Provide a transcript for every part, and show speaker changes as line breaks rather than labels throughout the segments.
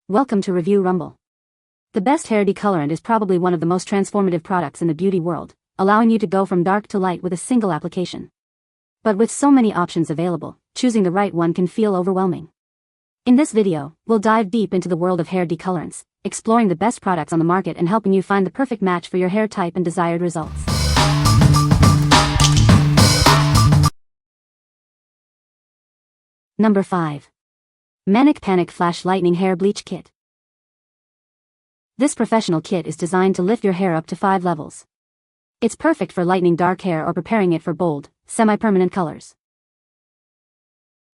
Welcome to Review Rumble. The best hair decolorant is probably one of the most transformative products in the beauty world, allowing you to go from dark to light with a single application. But with so many options available, choosing the right one can feel overwhelming. In this video, we'll dive deep into the world of hair decolorants, exploring the best products on the market and helping you find the perfect match for your hair type and desired results. Number 5. MANIC Flash Lightening Hair Bleach Kit. This professional kit is designed to lift your hair up to 5 levels. It's perfect for lightening dark hair or preparing it for bold, semi-permanent colors.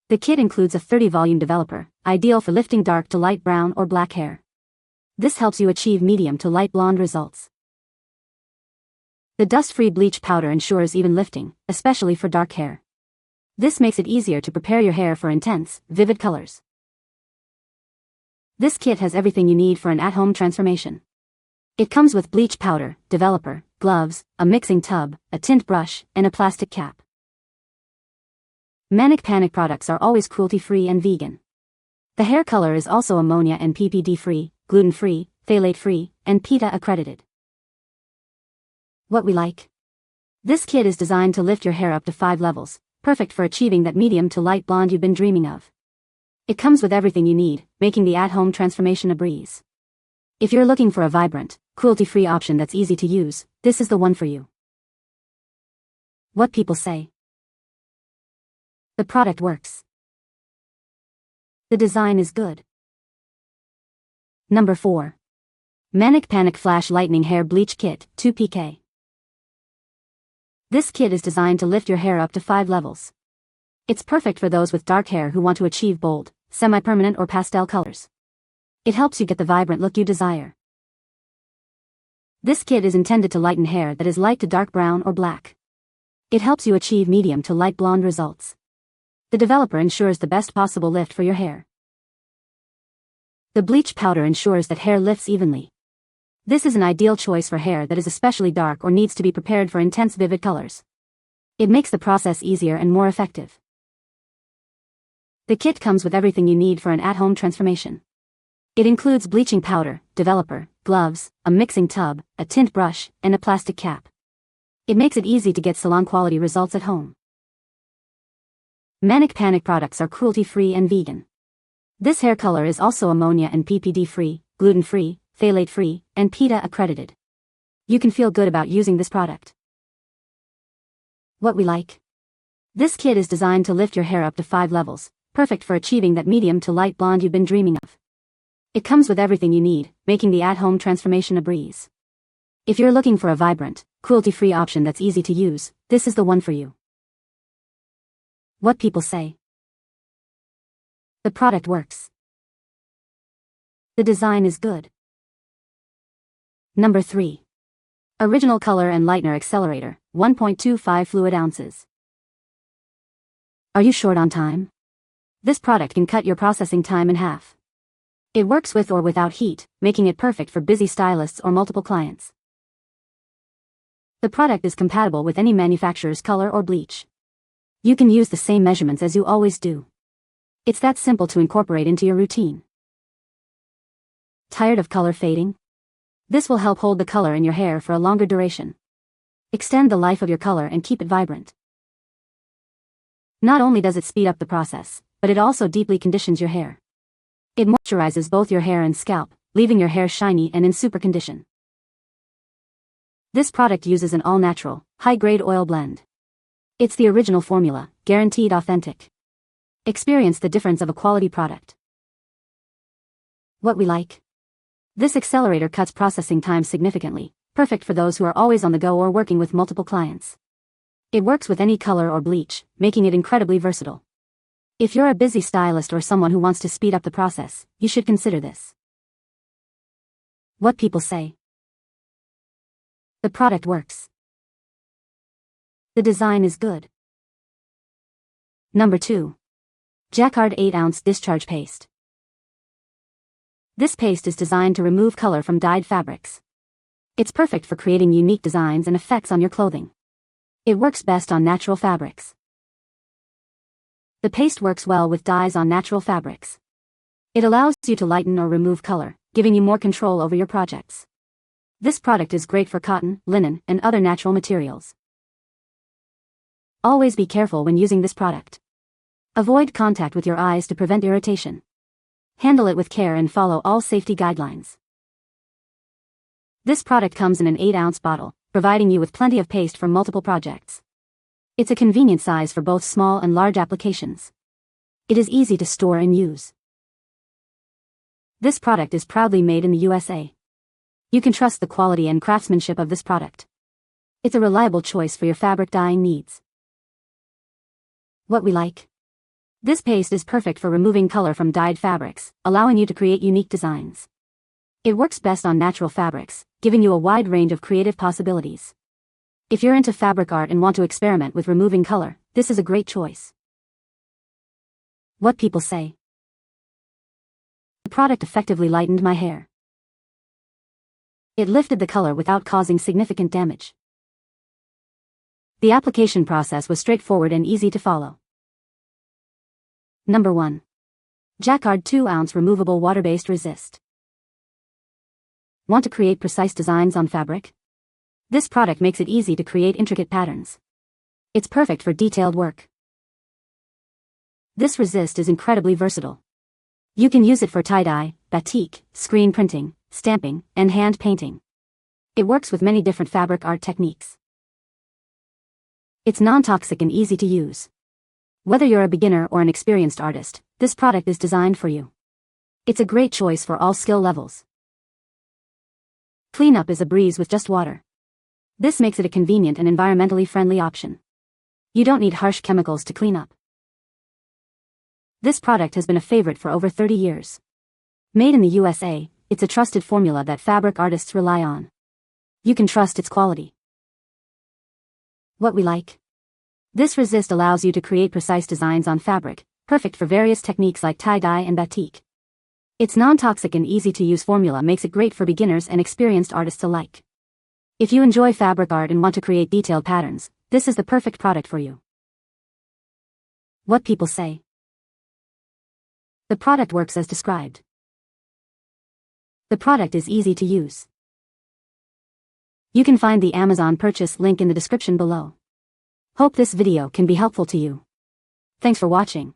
The kit includes a 30-volume developer, ideal for lifting dark to light brown or black hair. This helps you achieve medium to light blonde results. The dust-free bleach powder ensures even lifting, especially for dark hair. This makes it easier to prepare your hair for intense, vivid colors. This kit has everything you need for an at-home transformation. It comes with bleach powder, developer, gloves, a mixing tub, a tint brush, and a plastic cap. MANIC products are always cruelty-free and vegan. The hair color is also ammonia and PPD-free, gluten-free, phthalate-free, and PETA accredited. What we like? This kit is designed to lift your hair up to 5 levels, perfect for achieving that medium to light blonde you've been dreaming of. It comes with everything you need, making the at-home transformation a breeze. If you're looking for a vibrant, cruelty-free option that's easy to use, this is the one for you. What people say. The product works. The design is good. Number 4. MANIC Flash Lightening Hair Bleach Kit, 2PK. This kit is designed to lift your hair up to 5 levels. It's perfect for those with dark hair who want to achieve bold, semi-permanent or pastel colors. It helps you get the vibrant look you desire. This kit is intended to lighten hair that is light to dark brown or black. It helps you achieve medium to light blonde results. The developer ensures the best possible lift for your hair. The bleach powder ensures that hair lifts evenly. This is an ideal choice for hair that is especially dark or needs to be prepared for intense vivid colors. It makes the process easier and more effective. The kit comes with everything you need for an at-home transformation. It includes bleaching powder, developer, gloves, a mixing tub, a tint brush, and a plastic cap. It makes it easy to get salon-quality results at home. MANIC products are cruelty-free and vegan. This hair color is also ammonia and PPD-free, gluten-free, phthalate-free, and PETA accredited. You can feel good about using this product. What we like? This kit is designed to lift your hair up to 5 levels, perfect for achieving that medium to light blonde you've been dreaming of. It comes with everything you need, making the at-home transformation a breeze. If you're looking for a vibrant, cruelty-free option that's easy to use, this is the one for you. What people say. The product works. The design is good. Number 3. Original Color and Lightener Accelerator, 1.25 fluid ounces. Are you short on time? This product can cut your processing time in half. It works with or without heat, making it perfect for busy stylists or multiple clients. The product is compatible with any manufacturer's color or bleach. You can use the same measurements as you always do. It's that simple to incorporate into your routine. Tired of color fading? This will help hold the color in your hair for a longer duration. Extend the life of your color and keep it vibrant. Not only does it speed up the process, but it also deeply conditions your hair. It moisturizes both your hair and scalp, leaving your hair shiny and in super condition. This product uses an all-natural, high-grade oil blend. It's the original formula, guaranteed authentic. Experience the difference of a quality product. What we like? This accelerator cuts processing time significantly, perfect for those who are always on the go or working with multiple clients. It works with any color or bleach, making it incredibly versatile. If you're a busy stylist or someone who wants to speed up the process, you should consider this. What people say. The product works. The design is good. Number 2. Jacquard 8-ounce Discharge Paste. This paste is designed to remove color from dyed fabrics. It's perfect for creating unique designs and effects on your clothing. It works best on natural fabrics. The paste works well with dyes on natural fabrics. It allows you to lighten or remove color, giving you more control over your projects. This product is great for cotton, linen, and other natural materials. Always be careful when using this product. Avoid contact with your eyes to prevent irritation. Handle it with care and follow all safety guidelines. This product comes in an 8-ounce bottle, providing you with plenty of paste for multiple projects. It's a convenient size for both small and large applications. It is easy to store and use. This product is proudly made in the USA. You can trust the quality and craftsmanship of this product. It's a reliable choice for your fabric dyeing needs. What we like. This paste is perfect for removing color from dyed fabrics, allowing you to create unique designs. It works best on natural fabrics, giving you a wide range of creative possibilities. If you're into fabric art and want to experiment with removing color, this is a great choice. What people say. The product effectively lightened my hair. It lifted the color without causing significant damage. The application process was straightforward and easy to follow. Number 1. Jacquard 2-ounce removable water-based resist. Want to create precise designs on fabric? This product makes it easy to create intricate patterns. It's perfect for detailed work. This resist is incredibly versatile. You can use it for tie-dye, batik, screen printing, stamping, and hand painting. It works with many different fabric art techniques. It's non-toxic and easy to use. Whether you're a beginner or an experienced artist, this product is designed for you. It's a great choice for all skill levels. Cleanup is a breeze with just water. This makes it a convenient and environmentally friendly option. You don't need harsh chemicals to clean up. This product has been a favorite for over 30 years. Made in the USA, it's a trusted formula that fabric artists rely on. You can trust its quality. What we like. This resist allows you to create precise designs on fabric, perfect for various techniques like tie-dye and batik. Its non-toxic and easy-to-use formula makes it great for beginners and experienced artists alike. If you enjoy fabric art and want to create detailed patterns, this is the perfect product for you. What people say. The product works as described. The product is easy to use. You can find the Amazon purchase link in the description below. Hope this video can be helpful to you. Thanks for watching.